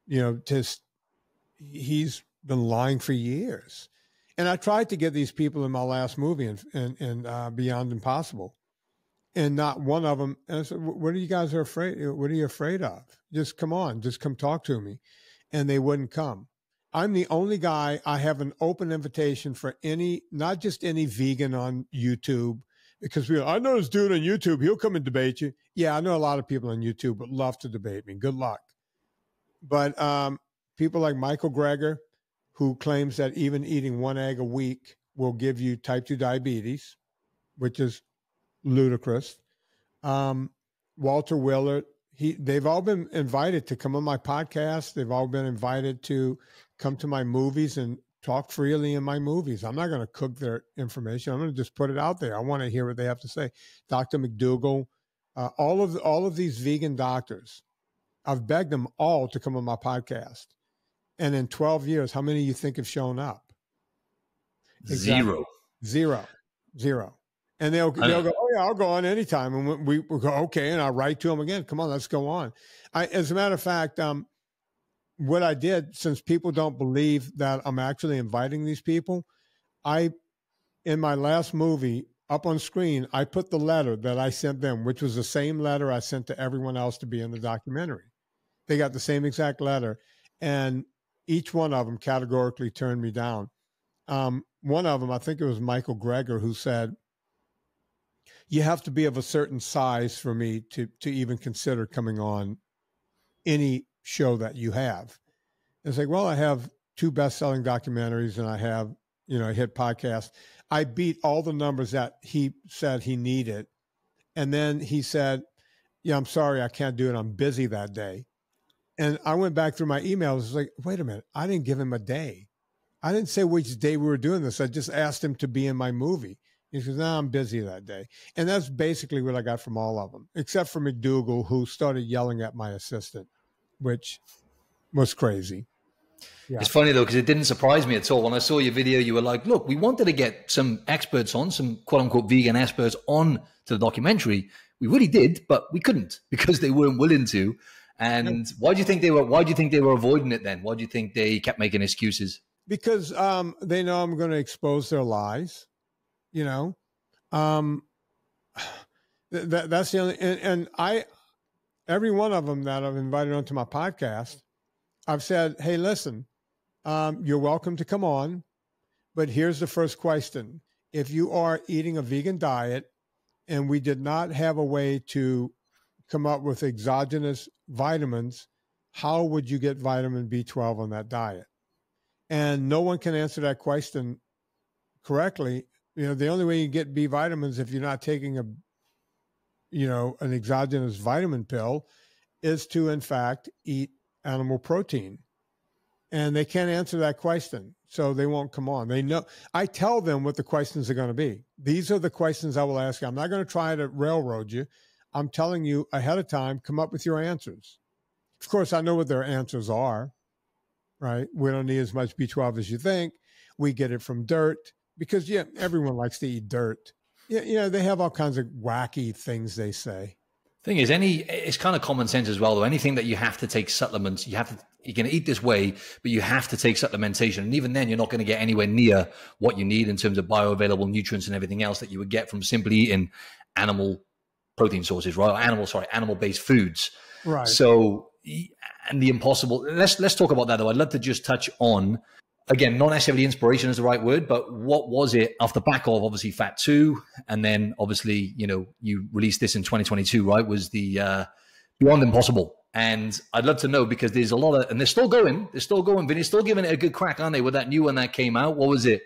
you know, he's been lying for years. And I tried to get these people in my last movie and Beyond Impossible. And not one of them. And I said, what are you guys afraid? What are you afraid of? Just come on, just come talk to me. And they wouldn't come. I'm the only guy. I have an open invitation for any, not just any vegan on YouTube, because I know this dude on YouTube, he'll come and debate you. Yeah, I know a lot of people on YouTube would love to debate me. Good luck. But people like Michael Greger, who claims that even eating one egg a week will give you type 2 diabetes, which is ludicrous. Walter Willett, they've all been invited to come on my podcast. They've all been invited to come to my movies and talk freely in my movies. I'm not going to cook their information. I'm going to just put it out there. I want to hear what they have to say. Dr. McDougall, all of these vegan doctors, I've begged them all to come on my podcast. And in 12 years, how many you think have shown up? Exactly. Zero. And they'll go, oh yeah, I'll go on anytime. And we go, okay. And I'll write to them again. Come on, let's go on. As a matter of fact, what I did, since people don't believe that I'm actually inviting these people, in my last movie up on screen, I put the letter that I sent them, which was the same letter I sent to everyone else to be in the documentary. They got the same exact letter. And each one of them categorically turned me down. One of them, I think it was Michael Greger, who said, you have to be of a certain size for me to even consider coming on any show that you have. It's like, well, I have 2 best-selling documentaries and I have, you know, a hit podcast. I beat all the numbers that he said he needed. And then he said, yeah, I'm sorry, I can't do it. I'm busy that day. And I went back through my emails. I was like, wait a minute. I didn't give him a day. I didn't say which day we were doing this. I just asked him to be in my movie. He says, no, I'm busy that day. And that's basically what I got from all of them, except for McDougall, who started yelling at my assistant, which was crazy. Yeah. It's funny, though, because it didn't surprise me at all. When I saw your video, you were like, look, we wanted to get some experts on, some quote-unquote vegan experts on to the documentary. We really did, but we couldn't because they weren't willing to. And why do you think they were avoiding it then? Why do you think they kept making excuses? Because they know I'm going to expose their lies. You know, that's the only, and every one of them that I've invited onto my podcast, I've said, hey, listen, you're welcome to come on, but here's the first question. If you are eating a vegan diet and we did not have a way to come up with exogenous vitamins, how would you get vitamin B12 on that diet? And no one can answer that question correctly. The only way you get B vitamins if you're not taking an exogenous vitamin pill is to, in fact, eat animal protein. And they can't answer that question, so they won't come on. They know. I tell them what the questions are going to be. These are the questions I will ask you. I'm not going to try to railroad you. I'm telling you ahead of time, come up with your answers. Of course, I know what their answers are, right? We don't need as much B12 as you think. We get it from dirt because, everyone likes to eat dirt. They have all kinds of wacky things they say. Thing is, it's kind of common sense as well, though. Anything that you have to take supplements, you can eat this way, but you have to take supplementation. And even then, you're not going to get anywhere near what you need in terms of bioavailable nutrients and everything else that you would get from simply eating animal protein sources, right? Animal-based foods. Right. So, and the impossible, let's talk about that, though. I'd love to just touch on, again, not necessarily inspiration is the right word, but what was it off the back of, obviously, Fat 2, and then, obviously, you released this in 2022, right, was the Beyond Impossible. And I'd love to know, because there's a lot of, and they're still going, Vinny, still giving it a good crack, aren't they, with that new one that came out? What was it?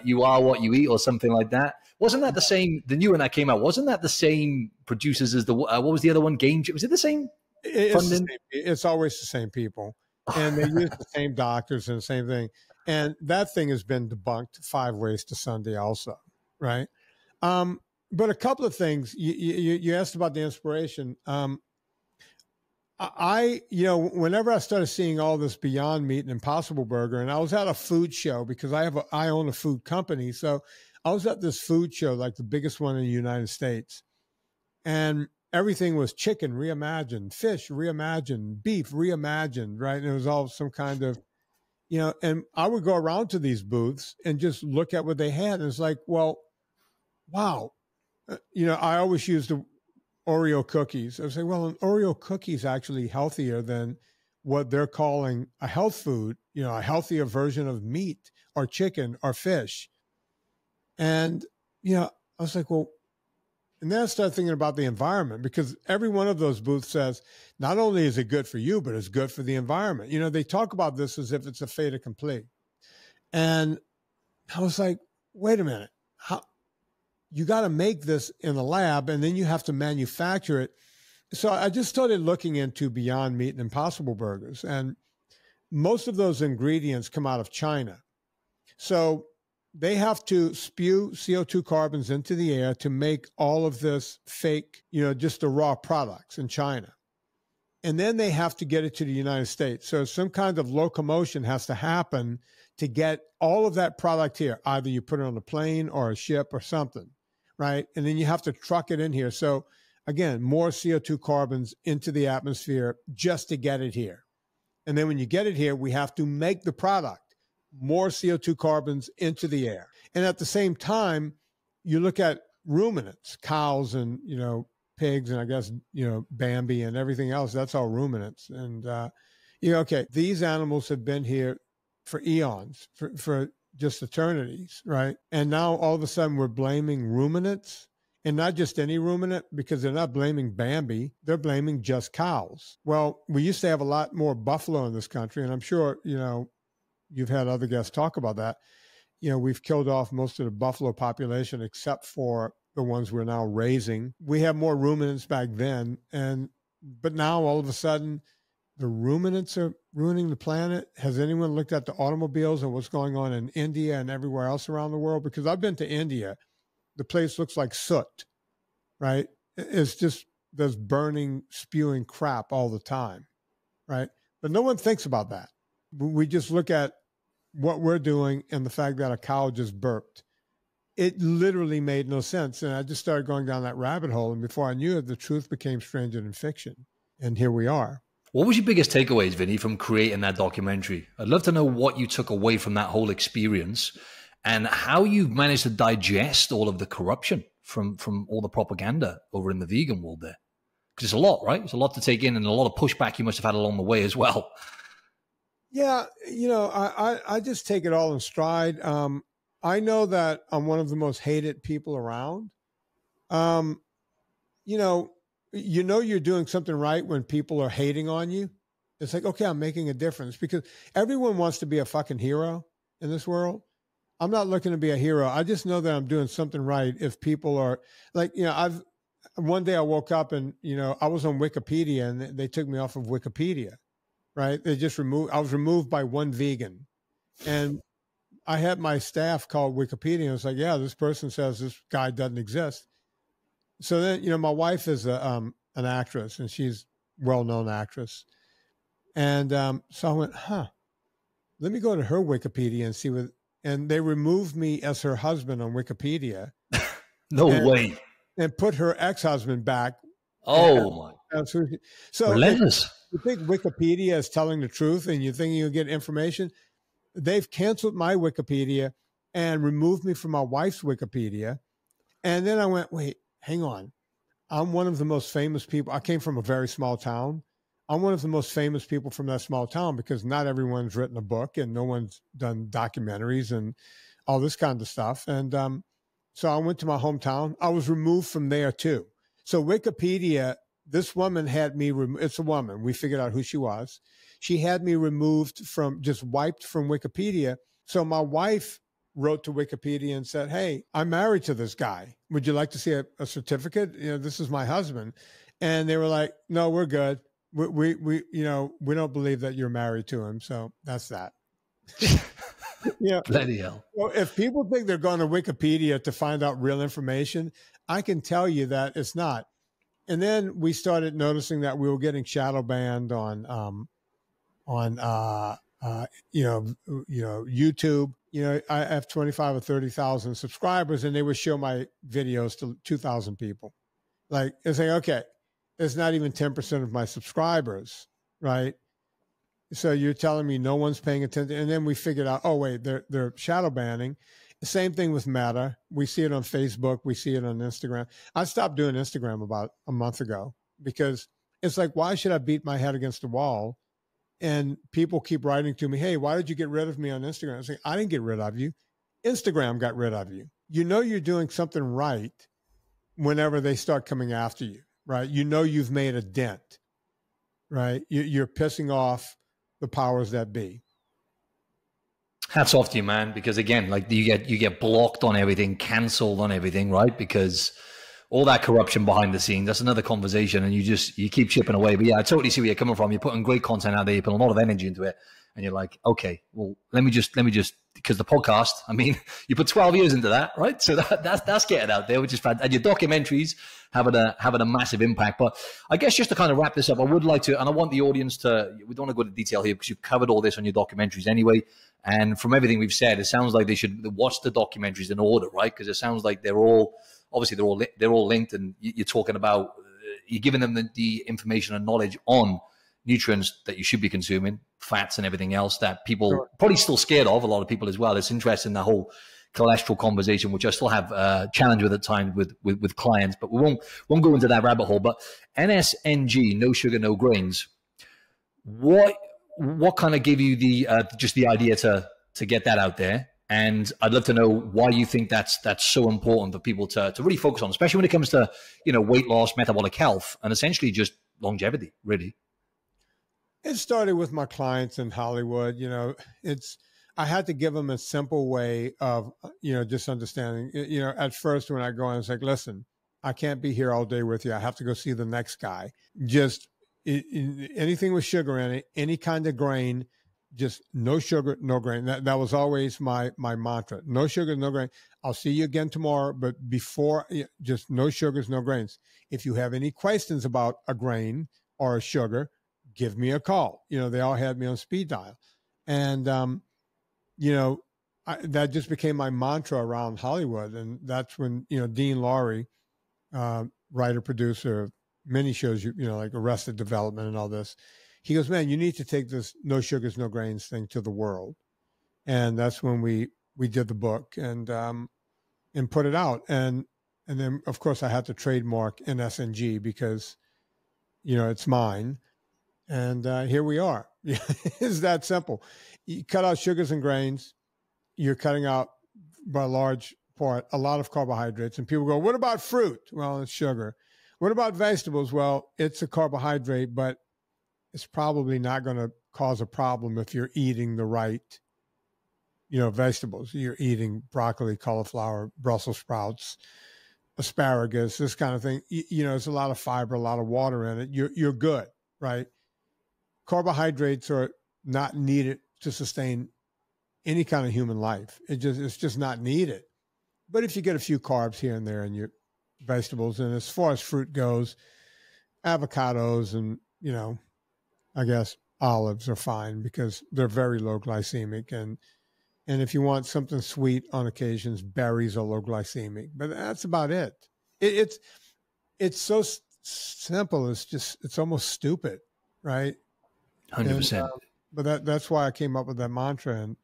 You Are What You Eat, or something like that. Wasn't that the same, the new one that came out, wasn't that the same producers as what was the other one, was it the same? It's always the same people. And they use the same doctors and the same thing. And that thing has been debunked 5 ways to Sunday also, right? But a couple of things. You asked about the inspiration. Whenever I started seeing all this Beyond Meat and Impossible Burger, and I was at a food show because I own a food company. So I was at this food show, like the biggest one in the United States. And everything was chicken reimagined, fish reimagined, beef reimagined, right? And it was all some kind of, and I would go around to these booths and just look at what they had. And it's like, well, wow. I always use the Oreo cookies. I would say, well, an Oreo cookie is actually healthier than what they're calling a health food, a healthier version of meat or chicken or fish. And, I was like, well, and then I started thinking about the environment, because every one of those booths says, not only is it good for you, but it's good for the environment. They talk about this as if it's a fait accompli. And I was like, wait a minute, you got to make this in the lab and then you have to manufacture it. So I just started looking into Beyond Meat and Impossible Burgers. And most of those ingredients come out of China. So they have to spew CO2 carbons into the air to make all of this fake, just the raw products in China. And then they have to get it to the United States. So some kind of locomotion has to happen to get all of that product here. Either you put it on a plane or a ship or something, right? And then you have to truck it in here. So again, more CO2 carbons into the atmosphere just to get it here. And then when you get it here, we have to make the product. More CO2 carbons into the air. And at the same time, you look at ruminants, cows and, pigs, and I guess, Bambi and everything else, that's all ruminants. And, okay, these animals have been here for eons, for just eternities, right? And now all of a sudden we're blaming ruminants, and not just any ruminant, because they're not blaming Bambi, they're blaming just cows. Well, we used to have a lot more buffalo in this country, and I'm sure, you've had other guests talk about that. We've killed off most of the buffalo population except for the ones we're now raising. We have more ruminants back then. But now all of a sudden the ruminants are ruining the planet. Has anyone looked at the automobiles and what's going on in India and everywhere else around the world? Because I've been to India. The place looks like soot, right? It's just, there's burning, spewing crap all the time, right? But no one thinks about that. We just look at what we're doing and the fact that a cow just burped. It literally made no sense. And I just started going down that rabbit hole. And before I knew it, the truth became stranger than fiction. And here we are. What was your biggest takeaways, Vinny, from creating that documentary? I'd love to know what you took away from that whole experience and how you've managed to digest all of the corruption from all the propaganda over in the vegan world there. Because it's a lot, right? It's a lot to take in and a lot of pushback you must have had along the way as well. Yeah, I just take it all in stride. I know that I'm one of the most hated people around. Um, you know, you're doing something right when people are hating on you. It's like, okay, I'm making a difference, because everyone wants to be a fucking hero in this world. I'm not looking to be a hero. I just know that I'm doing something right. If people are like, one day I woke up and, I was on Wikipedia and they took me off of Wikipedia, right? I was removed by one vegan. And I had my staff call Wikipedia and it's like, yeah, this person says this guy doesn't exist. So then, my wife is an actress and she's a well-known actress. And so I went, let me go to her Wikipedia and see and they removed me as her husband on Wikipedia. No way. And put her ex-husband back. Oh my. So relentless. You think Wikipedia is telling the truth and you think you'll get information? They've canceled my Wikipedia and removed me from my wife's Wikipedia. And then I went, wait, hang on. I'm one of the most famous people. I came from a very small town. I'm one of the most famous people from that small town because not everyone's written a book and no one's done documentaries and all this kind of stuff. And so I went to my hometown. I was removed from there too. So Wikipedia, this woman had me, it's a woman. We figured out who she was. She had me removed just wiped from Wikipedia. So my wife wrote to Wikipedia and said, hey, I'm married to this guy. Would you like to see a certificate? This is my husband. And they were like, no, we're good. We don't believe that you're married to him. So that's that. Bloody hell. Well, if people think they're going to Wikipedia to find out real information, I can tell you that it's not. And then we started noticing that we were getting shadow banned on YouTube. I have 25 or 30,000 subscribers, and they would show my videos to 2,000 people. Like, it's like, okay, it's not even 10% of my subscribers, right? So you're telling me no one's paying attention. And then we figured out, oh, wait, they're shadow banning. The same thing with Meta. We see it on Facebook. We see it on Instagram. I stopped doing Instagram about a month ago because it's like, why should I beat my head against the wall? And people keep writing to me, hey, why did you get rid of me on Instagram? I say, I didn't get rid of you. Instagram got rid of you. You're doing something right whenever they start coming after you, right? You've made a dent, right? You're pissing off the powers that be. Hats off to you, man, because again, like you get blocked on everything, canceled on everything, right? Because all that corruption behind the scenes, that's another conversation, and you keep chipping away. But yeah, I totally see where you're coming from. You're putting great content out there, you put a lot of energy into it, and you're like, okay, well, let me just because the podcast, I mean, you put 12 years into that, right? So that's getting out there, which is fantastic. And your documentaries having a massive impact. But I guess just to kind of wrap this up, I would like to, and I want the audience to, we don't want to go into detail here because you've covered all this on your documentaries anyway. And from everything we've said, it sounds like they should watch the documentaries in order, right? Because it sounds like they're all linked, and you're talking about, you're giving them the information and knowledge on nutrients that you should be consuming, fats and everything else that people probably still scared of, a lot of people as well. It's interesting, the whole cholesterol conversation, which I still have a challenge with at times with clients, but we won't go into that rabbit hole. But NSNG, no sugar, no grains, what kind of gave you just the idea to get that out there? And I'd love to know why you think that's so important for people to really focus on, especially when it comes to, weight loss, metabolic health, and essentially just longevity, really. It started with my clients in Hollywood. I had to give them a simple way of, just understanding. At first when I go in, it's like, listen, I can't be here all day with you. I have to go see the next guy. Just anything with sugar in it, any kind of grain, just no sugar, no grain. That was always my mantra. No sugar, no grain. I'll see you again tomorrow, but before, just no sugars, no grains. If you have any questions about a grain or a sugar, give me a call. They all had me on speed dial. And, that just became my mantra around Hollywood. And that's when, Dean Lowry, writer, producer, many shows, like Arrested Development and all this, he goes, man, you need to take this no sugars, no grains thing to the world. And that's when we did the book and put it out. And then of course I had to trademark NSNG because, it's mine. And here we are. It's that simple. You cut out sugars and grains. You're cutting out by a large part, a lot of carbohydrates. And people go, what about fruit? Well, it's sugar. What about vegetables? Well, it's a carbohydrate, but it's probably not going to cause a problem if you're eating the right, vegetables. You're eating broccoli, cauliflower, Brussels sprouts, asparagus, this kind of thing. There's a lot of fiber, a lot of water in it. You're good, right? Carbohydrates are not needed to sustain any kind of human life. It's just not needed. But if you get a few carbs here and there in your vegetables, and as far as fruit goes, avocados and, I guess olives are fine because they're very low glycemic. And if you want something sweet on occasions, berries are low glycemic, but that's about it. It's so simple. It's almost stupid, right? 100%. But that's why I came up with that mantra and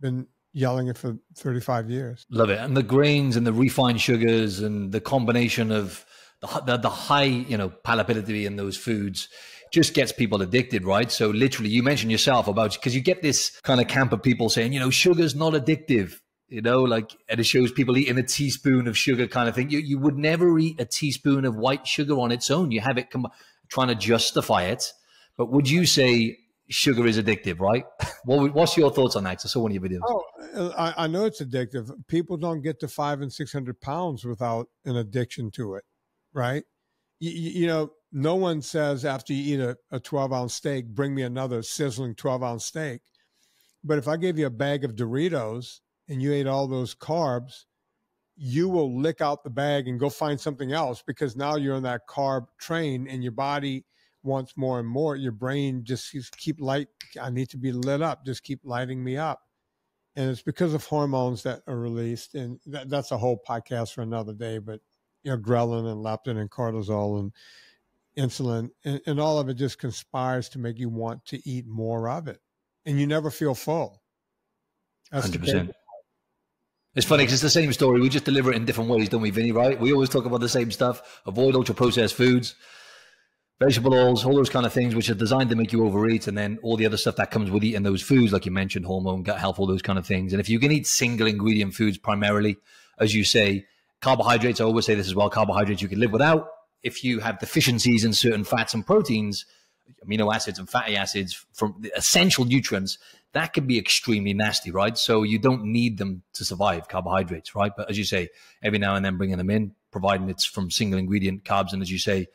been yelling it for 35 years. Love it. And the grains and the refined sugars and the combination of the high, palatability in those foods just gets people addicted, right? So literally, you mentioned yourself about, because you get this kind of camp of people saying, sugar's not addictive, and it shows people eating a teaspoon of sugar kind of thing. You would never eat a teaspoon of white sugar on its own. You have it trying to justify it. But would you say sugar is addictive, right? What's your thoughts on that? 'Cause I saw one of your videos. Oh, I know it's addictive. People don't get to 500 and 600 pounds without an addiction to it, right? No one says after you eat a 12-ounce steak, bring me another sizzling 12-ounce steak. But if I gave you a bag of Doritos and you ate all those carbs, you will lick out the bag and go find something else, because now you're on that carb train and your body wants more and more. Your brain just keep I need to be lit up. Just keep lighting me up. And it's because of hormones that are released. And that's a whole podcast for another day. But, ghrelin and leptin and cortisol and insulin and all of it just conspires to make you want to eat more of it. And you never feel full. That's 100%. It's funny because it's the same story. We just deliver it in different ways, don't we, Vinny, right? We always talk about the same stuff. Avoid ultra-processed foods, vegetable oils, all those kind of things, which are designed to make you overeat. And then all the other stuff that comes with eating those foods, like you mentioned, hormone, gut health, all those kind of things. And if you can eat single ingredient foods primarily, as you say, carbohydrates, I always say this as well, carbohydrates you can live without. If you have deficiencies in certain fats and proteins, amino acids and fatty acids, from the essential nutrients, that can be extremely nasty, right? So you don't need them to survive, carbohydrates, right? But as you say, every now and then bringing them in, providing it's from single ingredient carbs, and as you say,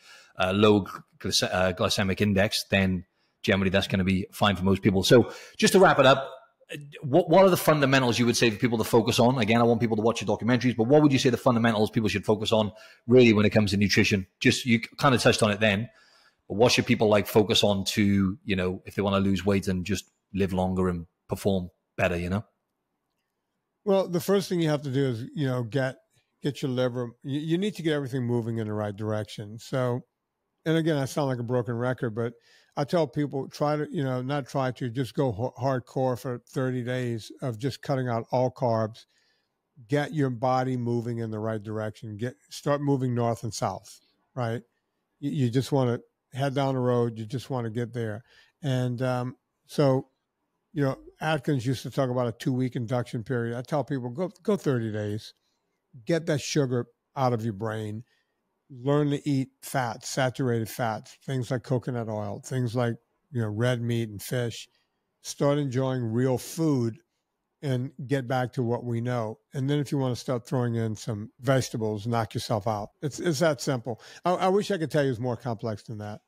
low glycemic index, then generally that's going to be fine for most people. So just to wrap it up, what are the fundamentals you would say for people to focus on? Again, I want people to watch your documentaries, but what would you say the fundamentals people should focus on really when it comes to nutrition? Just, you kind of touched on it then, but what should people focus on to, if they want to lose weight and just live longer and perform better, Well, the first thing you have to do is, get your liver. You need to get everything moving in the right direction. So, and again, I sound like a broken record, but I tell people, just go hardcore for 30 days of just cutting out all carbs, get your body moving in the right direction, start moving north and south, right? You just want to head down the road. You just want to get there. And Atkins used to talk about a 2-week induction period. I tell people, go 30 days, get that sugar out of your brain, learn to eat fats, saturated fats, things like coconut oil, things like, red meat and fish. Start enjoying real food and get back to what we know. And then if you want to start throwing in some vegetables, knock yourself out. It's that simple. I wish I could tell you it's more complex than that.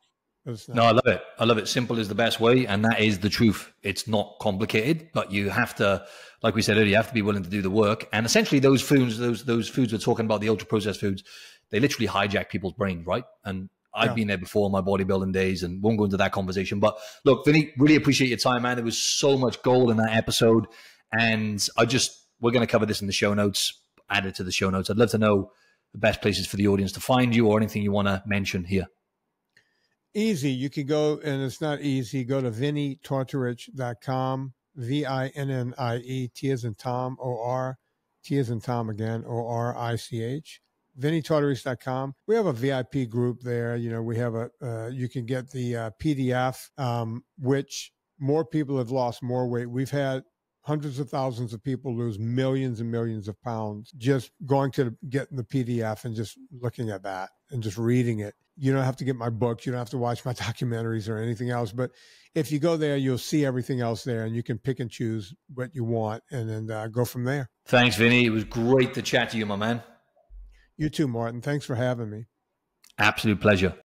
No, I love it. I love it. Simple is the best way. And that is the truth. It's not complicated, but you have to, like we said earlier, you have to be willing to do the work. And essentially those foods we're talking about, the ultra processed foods, they literally hijack people's brains, right? And I've been there before in my bodybuilding days and won't go into that conversation. But look, Vinny, really appreciate your time, man. There was so much gold in that episode. And we're going to cover this in the show notes, add it to the show notes. I'd love to know the best places for the audience to find you or anything you want to mention here. Easy. You could go, and it's not easy. Go to VinnieTortorich.com, VINNIE, T as in Tom, O-R, T as in Tom again, O-R-I-C-H. VinnieTortorich.com. We have a VIP group there. We have you can get the PDF, which more people have lost more weight. We've had hundreds of thousands of people lose millions and millions of pounds just going to getting the PDF and just looking at that and just reading it. You don't have to get my books. You don't have to watch my documentaries or anything else. But if you go there, you'll see everything else there, and you can pick and choose what you want and then go from there. Thanks, Vinny. It was great to chat to you, my man. You too, Martin. Thanks for having me. Absolute pleasure.